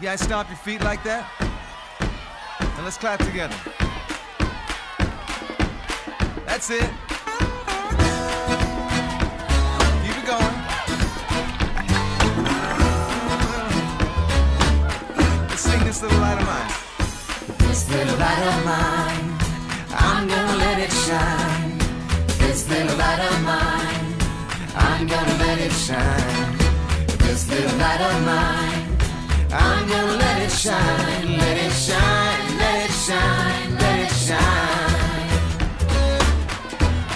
You guys stomp your feet like that? And let's clap together. That's it. Keep it going. Let's sing this little light of mine. This little light of mine, I'm gonna let it shine. This little light of mine, I'm gonna let it shine. This little light of mine, I'm gonna let it shine. Let it shine, let it shine, let it shine.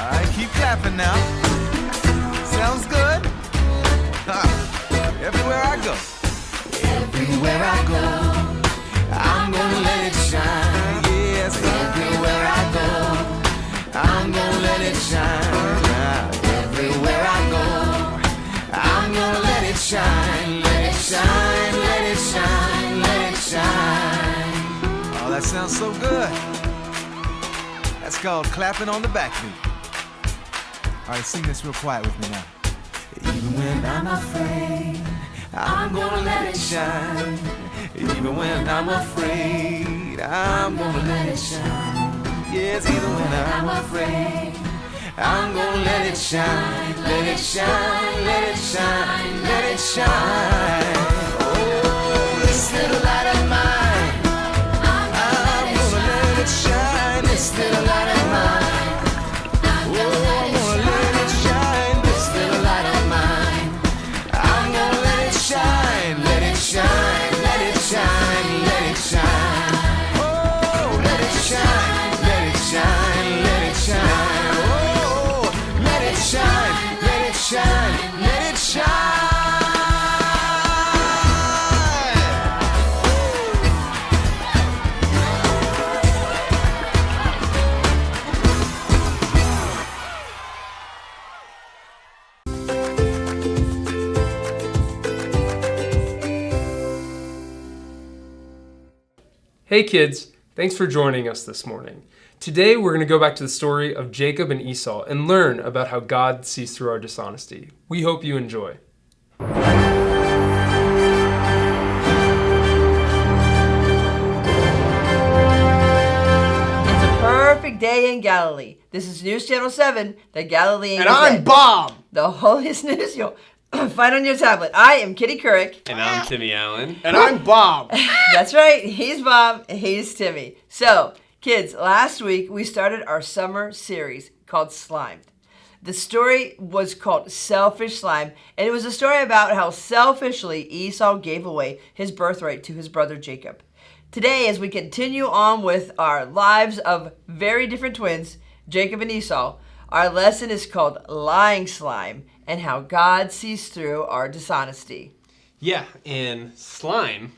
All right, keep clapping now. Sounds good? Everywhere I go. Everywhere I go, I'm gonna let it shine. Yes, Everywhere I go, I'm gonna let it shine. Everywhere I go, I'm gonna let it shine. Let it shine, let it shine, let it shine. Oh, that sounds so good. That's called clapping on the backbeat. All right, sing this real quiet with me now. Even when I'm afraid, I'm gonna let it shine. Even when I'm afraid, I'm gonna let it shine. Yes, even when I'm I'm afraid, I'm gonna let it shine. Let it shine, let it shine, let it shine. Oh, this little light of mine, I'm gonna let it shine. This little light of mine, oh, I'm gonna let it shine. This little light of mine, I'm gonna let it shine. Let it shine, let it shine, let it shine. Oh, let it shine, let it shine, let it shine. Oh, let it shine, let it shine, let it shine. Hey kids, thanks for joining us this morning. Today we're going to go back to the story of Jacob and Esau and learn about how God sees through our dishonesty. We hope you enjoy. It's a perfect day in Galilee. This is News Channel 7, the Galilean And Gazette. I'm Bob. The holiest news you'll find on your tablet. I am Kitty Couric. And I'm Timmy Allen. And I'm Bob. That's right. He's Bob. He's Timmy. So, kids, last week we started our summer series called Slimed. The story was called Selfish Slime, and it was a story about how selfishly Esau gave away his birthright to his brother Jacob. Today, as we continue on with our lives of very different twins, Jacob and Esau, our lesson is called Lying Slime and how God sees through our dishonesty. Yeah, and slime.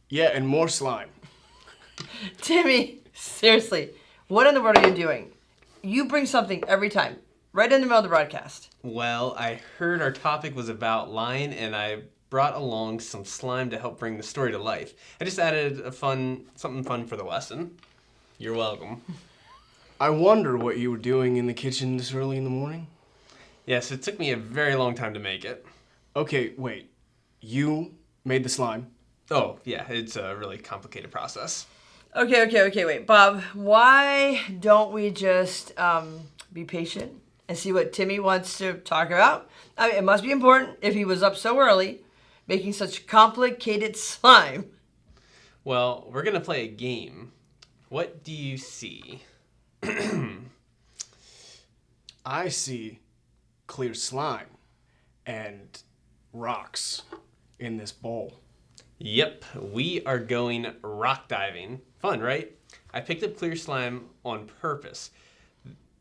Yeah, and more slime. Timmy, seriously, what in the world are you doing? You bring something every time, right in the middle of the broadcast. Well, I heard our topic was about lying, and I brought along some slime to help bring the story to life. I just added something fun for the lesson. You're welcome. I wonder what you were doing in the kitchen this early in the morning. Yes, it took me a very long time to make it. Okay, wait. You made the slime? Oh, yeah, it's a really complicated process. Okay, wait. Bob, why don't we just be patient and see what Timmy wants to talk about? I mean, it must be important if he was up so early making such complicated slime. Well, we're going to play a game. What do you see? I see clear slime and rocks in this bowl. Yep, we are going rock diving. Fun, right? I picked up clear slime on purpose.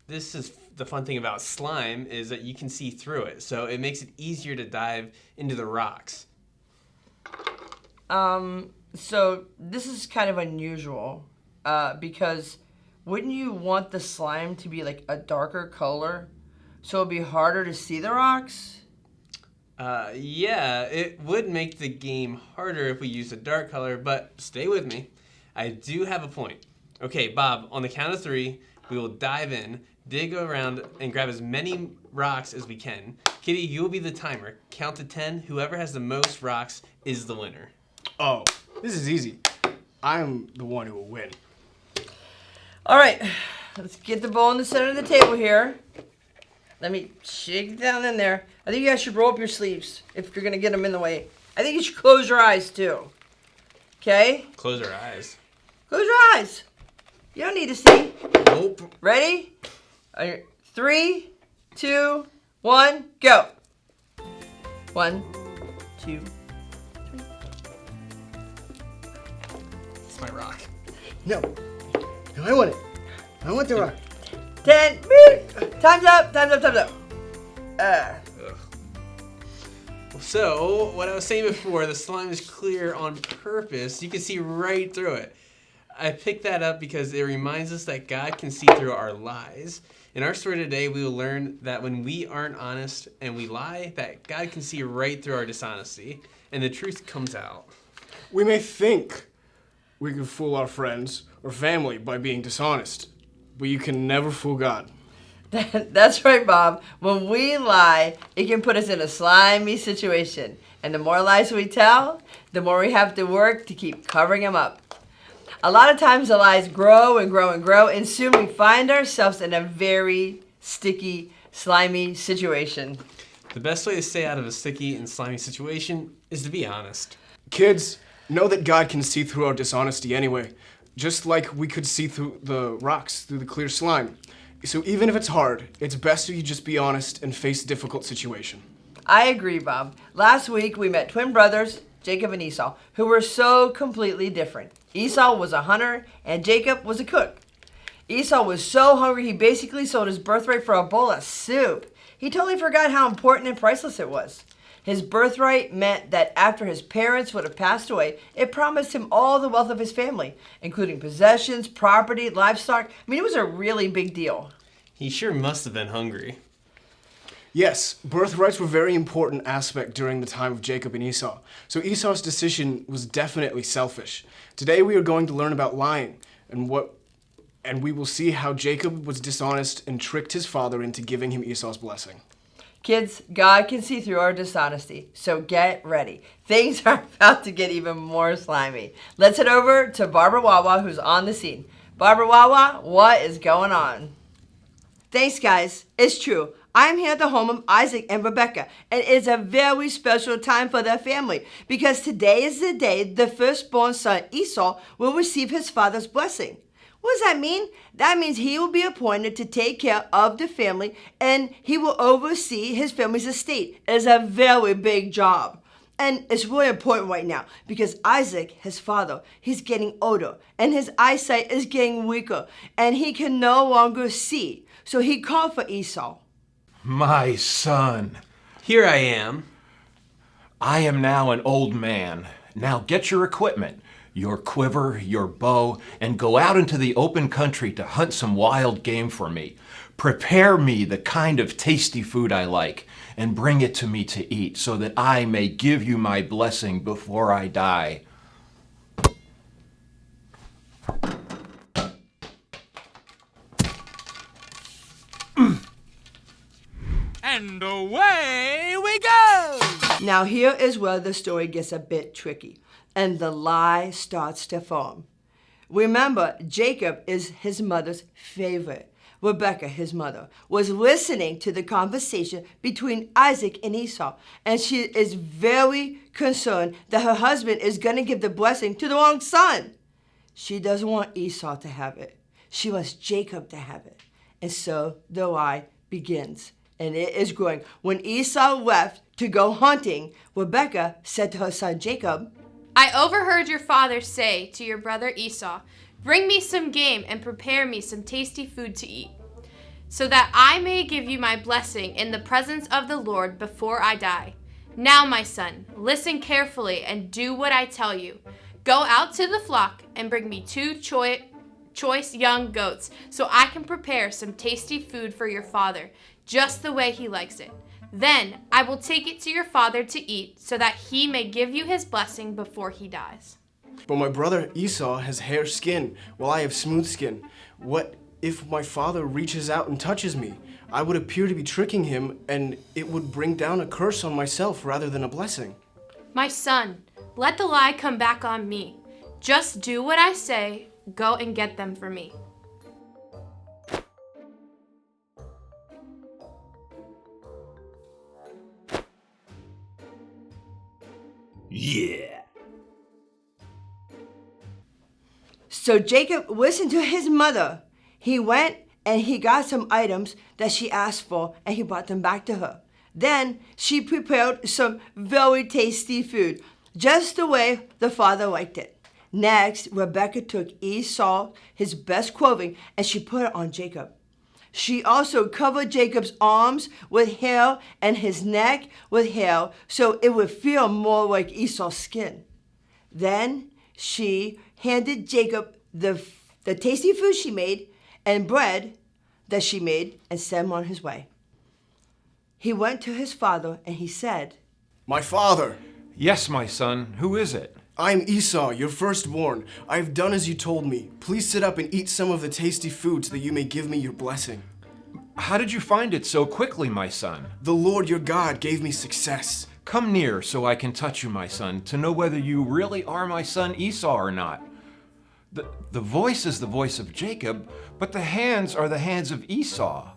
This is the fun thing about slime is that you can see through it, so it makes it easier to dive into the rocks. So this is kind of unusual because wouldn't you want the slime to be like a darker color so it'd be harder to see the rocks? Yeah, it would make the game harder if we used a dark color, but stay with me. I do have a point. Okay, Bob, on the count of 3, We will dive in, dig around, and grab as many rocks as we can. Kitty, you'll be the timer. Count to 10. Whoever has the most rocks is the winner. Oh, this is easy. I'm the one who will win. All right, let's get the ball in the center of the table here. Let me shake it down in there. I think you guys should roll up your sleeves if you're going to get them in the way. I think you should close your eyes too. Okay? Close our eyes. Close your eyes. You don't need to see. Nope. Ready? 3, 2, 1, go. 1, 2. It's my rock. No, I want it. I want the rock. 10. Beep. Time's up. Time's up. Time's up. So, what I was saying before, the slime is clear on purpose. You can see right through it. I picked that up because it reminds us that God can see through our lies. In our story today, we will learn that when we aren't honest and we lie, that God can see right through our dishonesty, and the truth comes out. We may think we can fool our friends or family by being dishonest, but you can never fool God. That's right, Bob. When we lie, it can put us in a slimy situation. And the more lies we tell, the more we have to work to keep covering them up. A lot of times the lies grow and grow and grow, and soon we find ourselves in a very sticky, slimy situation. The best way to stay out of a sticky and slimy situation is to be honest. Kids, know that God can see through our dishonesty anyway, just like we could see through the rocks, through the clear slime. So even if it's hard, it's best if you just be honest and face a difficult situation. I agree, Bob. Last week we met twin brothers, Jacob and Esau, who were so completely different. Esau was a hunter and Jacob was a cook. Esau was so hungry he basically sold his birthright for a bowl of soup. He totally forgot how important and priceless it was. His birthright meant that after his parents would have passed away, it promised him all the wealth of his family, including possessions, property, livestock. I mean, it was a really big deal. He sure must have been hungry. Yes, birthrights were a very important aspect during the time of Jacob and Esau. So Esau's decision was definitely selfish. Today we are going to learn about lying and we will see how Jacob was dishonest and tricked his father into giving him Esau's blessing. Kids, God can see through our dishonesty, so get ready. Things are about to get even more slimy. Let's head over to Barbara Wawa, who's on the scene. Barbara Wawa, what is going on? Thanks, guys. It's true. I'm here at the home of Isaac and Rebecca, and it's a very special time for their family because today is the day the firstborn son Esau will receive his father's blessing. What does that mean? That means he will be appointed to take care of the family and he will oversee his family's estate. It is a very big job. And it's really important right now because Isaac, his father, he's getting older and his eyesight is getting weaker and he can no longer see. So he called for Esau. My son, Here I am. I am now an old man. Now get your equipment, your quiver, your bow, and go out into the open country to hunt some wild game for me. Prepare me the kind of tasty food I like, and bring it to me to eat, so that I may give you my blessing before I die. And away we go! Now here is where the story gets a bit tricky and the lie starts to form. Remember, Jacob is his mother's favorite. Rebecca, his mother, was listening to the conversation between Isaac and Esau, and she is very concerned that her husband is going to give the blessing to the wrong son. She doesn't want Esau to have it. She wants Jacob to have it. And so the lie begins, and it is growing. When Esau left to go hunting, Rebecca said to her son Jacob, I overheard your father say to your brother Esau, bring me some game and prepare me some tasty food to eat, so that I may give you my blessing in the presence of the Lord before I die. Now, my son, listen carefully and do what I tell you. Go out to the flock and bring me 2 choice young goats, so I can prepare some tasty food for your father, just the way he likes it. Then I will take it to your father to eat, so that he may give you his blessing before he dies. But my brother Esau has hair skin, while I have smooth skin. What if my father reaches out and touches me, I would appear to be tricking him, and it would bring down a curse on myself rather than a blessing. My son, let the lie come back on me. Just do what I say. Go and get them for me. Yeah. So Jacob listened to his mother. He went and he got some items that she asked for, and he brought them back to her. Then she prepared some very tasty food, just the way the father liked it. Next, Rebekah took Esau, his best clothing, and she put it on Jacob. She also covered Jacob's arms with hair and his neck with hair so it would feel more like Esau's skin. Then she handed Jacob the tasty food she made and bread that she made and sent him on his way. He went to his father and he said, My father, Yes, my son. Who is it? I am Esau, your firstborn. I have done as you told me. Please sit up and eat some of the tasty food so that you may give me your blessing. How did you find it so quickly, my son? The Lord your God gave me success. Come near so I can touch you, my son, to know whether you really are my son Esau or not. The voice is the voice of Jacob, but the hands are the hands of Esau.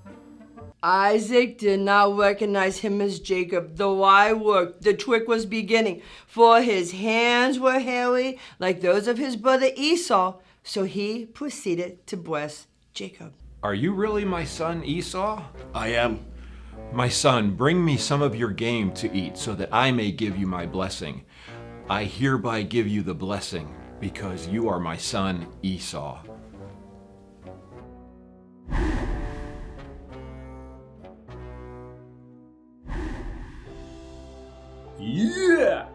Isaac did not recognize him as Jacob. The lie worked. The trick was beginning, for his hands were hairy like those of his brother Esau, so he proceeded to bless Jacob. Are you really my son Esau? I am. My son, bring me some of your game to eat so that I may give you my blessing. I hereby give you the blessing because you are my son Esau. Yeah.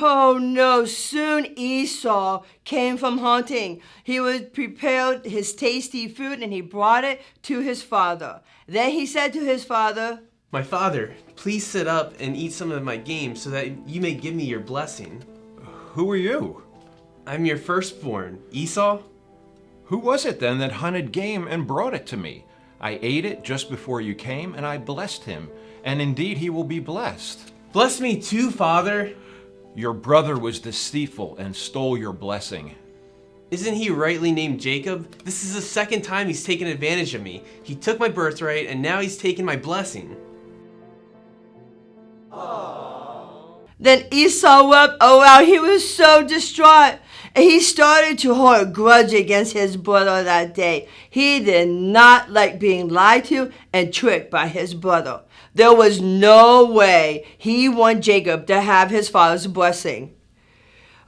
Oh no, soon Esau came from hunting. He was prepared his tasty food and he brought it to his father. Then he said to his father, My father, please sit up and eat some of my game so that you may give me your blessing. Who are you? I'm your firstborn, Esau. Who was it then that hunted game and brought it to me? I ate it just before you came and I blessed him, and indeed he will be blessed. Bless me too, father. Your brother was deceitful and stole your blessing. Isn't he rightly named Jacob? This is the second time he's taken advantage of me. He took my birthright and now he's taken my blessing. Then Esau wept. Oh wow, he was so distraught. And he started to hold a grudge against his brother that day. He did not like being lied to and tricked by his brother. There was no way he wanted Jacob to have his father's blessing.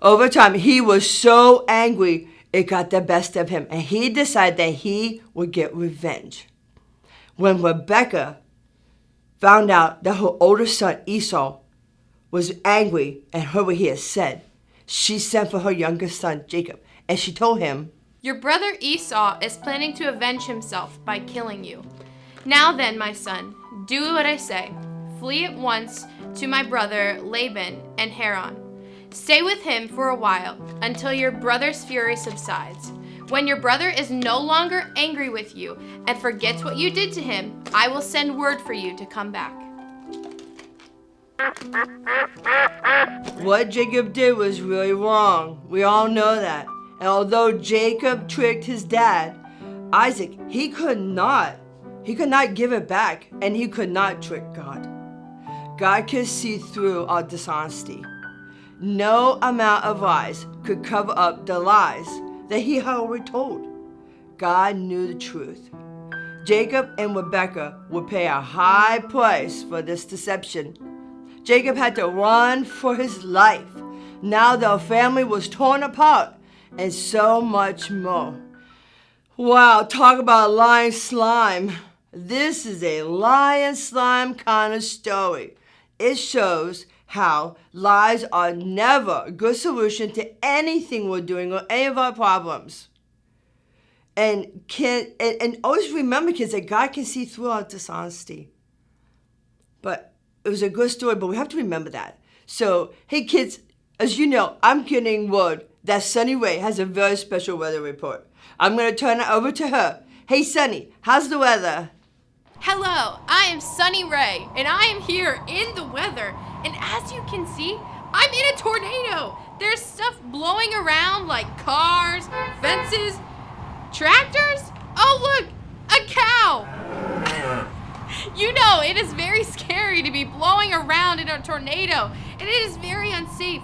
Over time, he was so angry, it got the best of him, and he decided that he would get revenge. When Rebekah found out that her older son Esau was angry and heard what he had said, she sent for her youngest son Jacob, and she told him, Your brother Esau is planning to avenge himself by killing you. Now then, my son, do what I say. Flee at once to my brother Laban and Haran. Stay with him for a while until your brother's fury subsides. When your brother is no longer angry with you and forgets what you did to him, I will send word for you to come back. what Jacob did was really wrong. We all know that. And although Jacob tricked his dad, Isaac, he could not give it back, and he could not trick God. God could see through our dishonesty. No amount of lies could cover up the lies that he had already told. God knew the truth. Jacob and Rebekah would pay a high price for this deception. Jacob had to run for his life. Now their family was torn apart, and so much more. Wow, talk about lying slime. This is a lion slime kind of story. It shows how lies are never a good solution to anything we're doing or any of our problems. And always remember, kids, that God can see through our dishonesty. But it was a good story, but we have to remember that. So, hey kids, as you know, I'm getting word that Sunny Ray has a very special weather report. I'm going to turn it over to her. Hey, Sunny, how's the weather? Hello, I am Sunny Ray, and I am here in the weather. And as you can see, I'm in a tornado. There's stuff blowing around like cars, fences, tractors. Oh, look, a cow. You know, it is very scary to be blowing around in a tornado, and it is very unsafe.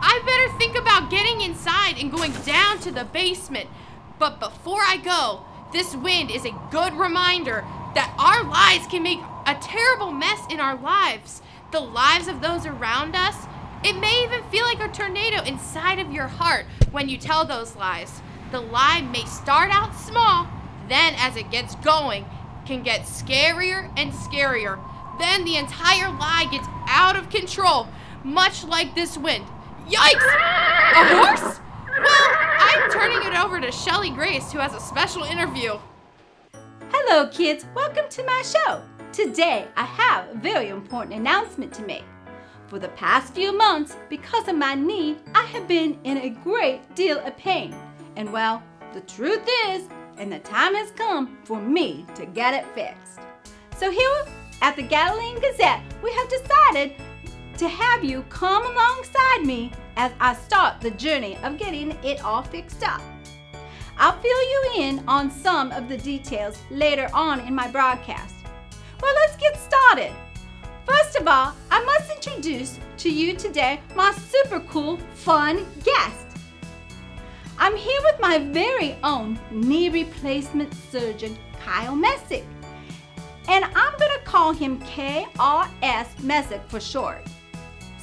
I better think about getting inside and going down to the basement. But before I go, this wind is a good reminder that our lies can make a terrible mess in our lives, the lives of those around us. It may even feel like a tornado inside of your heart when you tell those lies. The lie may start out small, then as it gets going, can get scarier and scarier. Then the entire lie gets out of control, much like this wind. Yikes! A horse? Well, I'm turning it over to Shelly Grace, who has a special interview. Hello, kids. Welcome to my show. Today, I have a very important announcement to make. For the past few months, because of my knee, I have been in a great deal of pain. And well, the truth is, and the time has come for me to get it fixed. So here at the Galilean Gazette, we have decided to have you come alongside me as I start the journey of getting it all fixed up. I'll fill you in on some of the details later on in my broadcast. Well, let's get started. First of all, I must introduce to you today my super cool, fun guest. I'm here with my very own knee replacement surgeon, Kyle Messick. And I'm going to call him KRS Messick for short.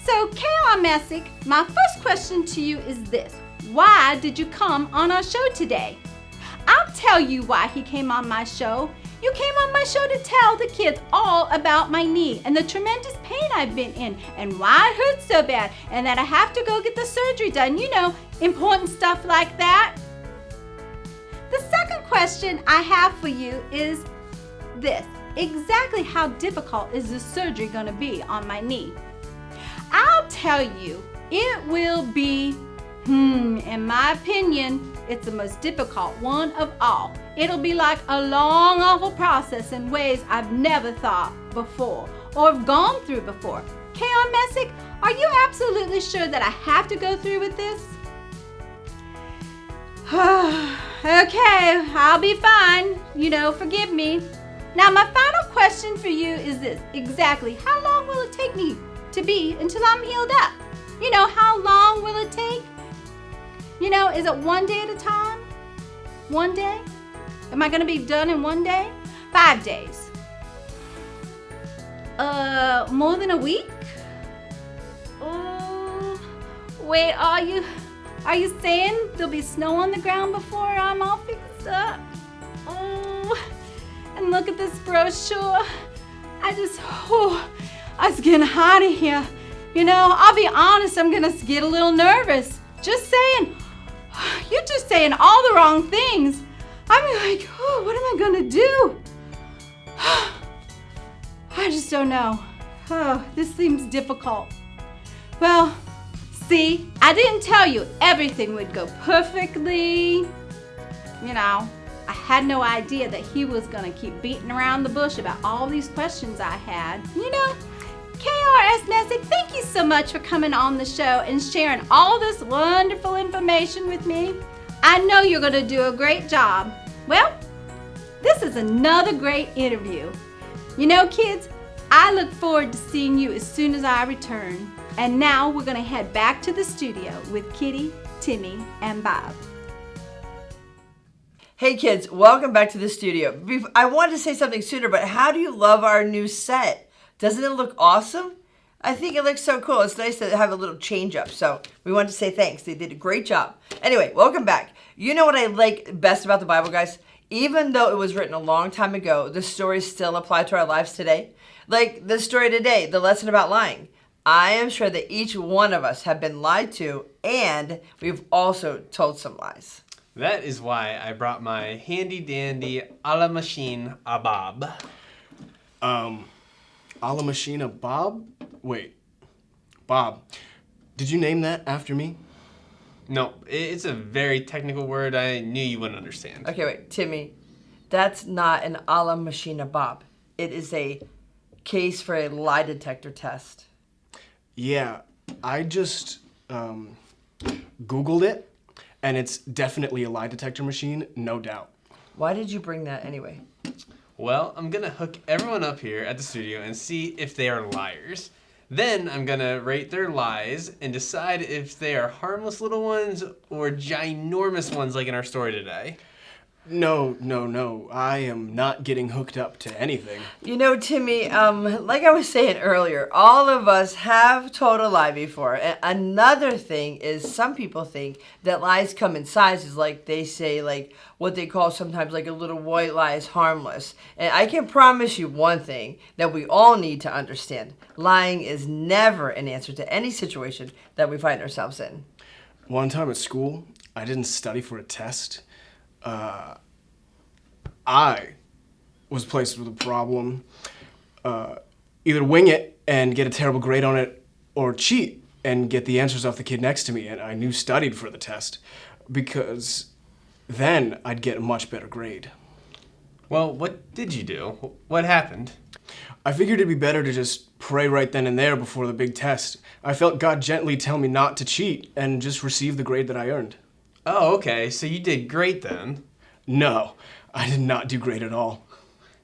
So, KR Messick, my first question to you is this. Why did you come on our show today? I'll tell you why he came on my show. You came on my show to tell the kids all about my knee and the tremendous pain I've been in and why it hurts so bad and that I have to go get the surgery done. You know, important stuff like that. The second question I have for you is this. Exactly how difficult is the surgery going to be on my knee? I'll tell you, it will be, in my opinion, it's the most difficult one of all. It'll be like a long, awful process in ways I've never thought before or have gone through before. KR Messick, are you absolutely sure that I have to go through with this? Okay, I'll be fine. You know, forgive me. Now, my final question for you is this. Exactly how long will it take me to be until I'm healed up? You know, how long will it take? You know, is it one day at a time? One day? Am I going to be done in one day? 5 days? More than a week? Wait, are you saying there'll be snow on the ground before I'm all fixed up? Oh, and look at this brochure. It's getting hot in here. You know, I'll be honest, I'm gonna get a little nervous. Just saying, you're just saying all the wrong things. I'm like, what am I gonna do? I just don't know. This seems difficult. Well, see, I didn't tell you everything would go perfectly. You know, I had no idea that he was gonna keep beating around the bush about all these questions I had. You know, KRS Messick, thank you so much for coming on the show and sharing all this wonderful information with me. I know you're gonna do a great job. Well, this is another great interview. You know, kids, I look forward to seeing you as soon as I return. And now we're gonna head back to the studio with Kitty, Timmy, and Bob. Hey kids, welcome back to the studio. I wanted to say something sooner, but how do you love our new set? Doesn't it look awesome? I think it looks so cool. It's nice to have a little change up. So we wanted to say thanks. They did a great job. Anyway, welcome back. You know what I like best about the Bible, guys? Even though it was written a long time ago, the stories still apply to our lives today. Like the story today, the lesson about lying. I am sure that each one of us have been lied to, and we've also told some lies. That is why I brought my handy dandy a la machine a Bob. A la Machina Bob? Wait, Bob, did you name that after me? No, it's a very technical word I knew you wouldn't understand. Okay, wait, Timmy, That's not an a la machina, Bob. It is a case for a lie detector test. Yeah, I just Googled it, and it's definitely a lie detector machine, no doubt. Why did you bring that anyway? Well, I'm gonna hook everyone up here at the studio and see if they are liars. Then I'm gonna rate their lies and decide if they are harmless little ones or ginormous ones like in our story today. No. I am not getting hooked up to anything. You know, Timmy, like I was saying earlier, all of us have told a lie before. And another thing is some people think that lies come in sizes, like they say, like what they call sometimes like a little white lie is harmless. And I can promise you one thing that we all need to understand. Lying is never an answer to any situation that we find ourselves in. One time at school, I didn't study for a test. I was placed with a problem. Either wing it and get a terrible grade on it, or cheat and get the answers off the kid next to me. And I knew studied for the test because then I'd get a much better grade. Well, what did you do? What happened? I figured it'd be better to just pray right then and there before the big test. I felt God gently tell me not to cheat and just receive the grade that I earned. Oh, okay, so you did great then. No, I did not do great at all.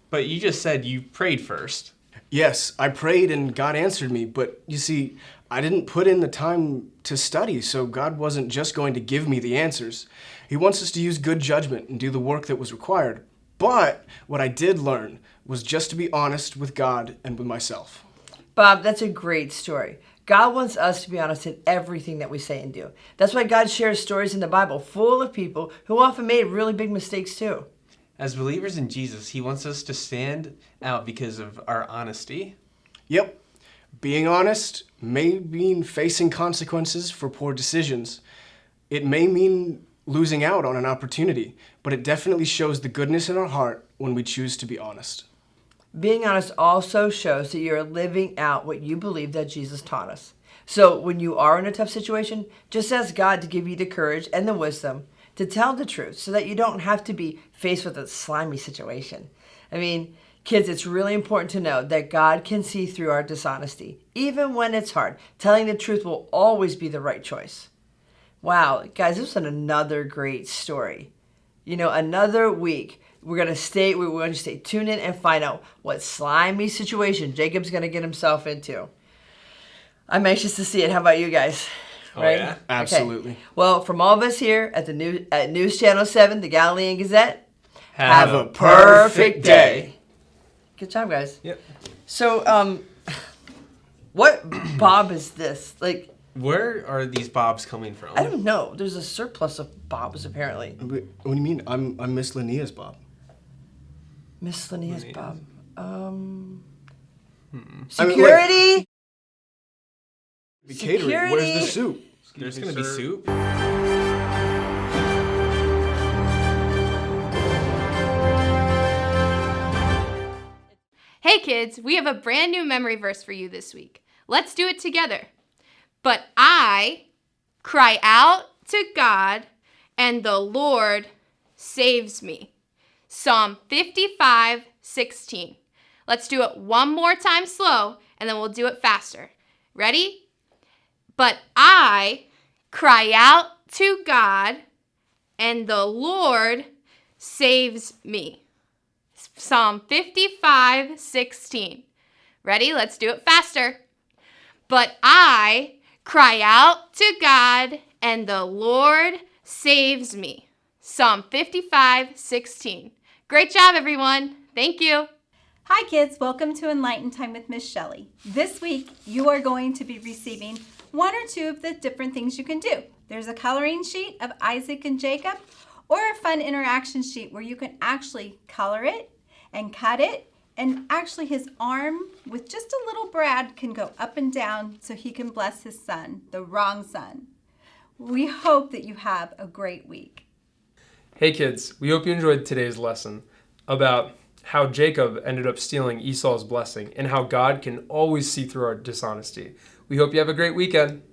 But you just said you prayed first. Yes, I prayed and God answered me, but you see, I didn't put in the time to study, so God wasn't just going to give me the answers. He wants us to use good judgment and do the work that was required. But what I did learn was just to be honest with God and with myself. Bob, that's a great story. God wants us to be honest in everything that we say and do. That's why God shares stories in the Bible full of people who often made really big mistakes too. As believers in Jesus, he wants us to stand out because of our honesty. Yep. Being honest may mean facing consequences for poor decisions. It may mean losing out on an opportunity, but it definitely shows the goodness in our heart when we choose to be honest. Being honest also shows that you're living out what you believe that Jesus taught us. So when you are in a tough situation, just ask God to give you the courage and the wisdom to tell the truth so that you don't have to be faced with a slimy situation. I mean, kids, it's really important to know that God can see through our dishonesty. Even when it's hard, telling the truth will always be the right choice. Wow, guys, this was another great story. You know, another week. We're going to stay tuned in and find out what slimy situation Jacob's going to get himself into. I'm anxious to see it. How about you guys? Right? Yeah? Absolutely. Okay. Well, from all of us here at News Channel 7, the Galilean Gazette, Have a perfect day. Good job, guys. Yep. So, what Bob is this? Like, Where are these bobs coming from? I don't know. There's a surplus of Bobs, apparently. What do you mean? I'm Miss Linnea's Bob. Miss Linnea's Bob. I Security! mean, wait. Catering. Where's the soup? There's going to be soup? Hey kids, we have a brand new memory verse for you this week. Let's do it together. But I cry out to God, and the Lord saves me. Psalm 55:16. Let's do it one more time slow, and then we'll do it faster. Ready? But I cry out to God, and the Lord saves me. Psalm 55:16. Ready? Let's do it faster. But I cry out to God, and the Lord saves me. Psalm 55:16. Great job, everyone. Thank you. Hi kids, welcome to Enlighten Time with Miss Shelley. This week you are going to be receiving one or two of the different things you can do. There's a coloring sheet of Isaac and Jacob, or a fun interaction sheet where you can actually color it and cut it, and actually his arm with just a little brad can go up and down so he can bless his son, the wrong son. We hope that you have a great week. Hey kids, we hope you enjoyed today's lesson about how Jacob ended up stealing Esau's blessing and how God can always see through our dishonesty. We hope you have a great weekend.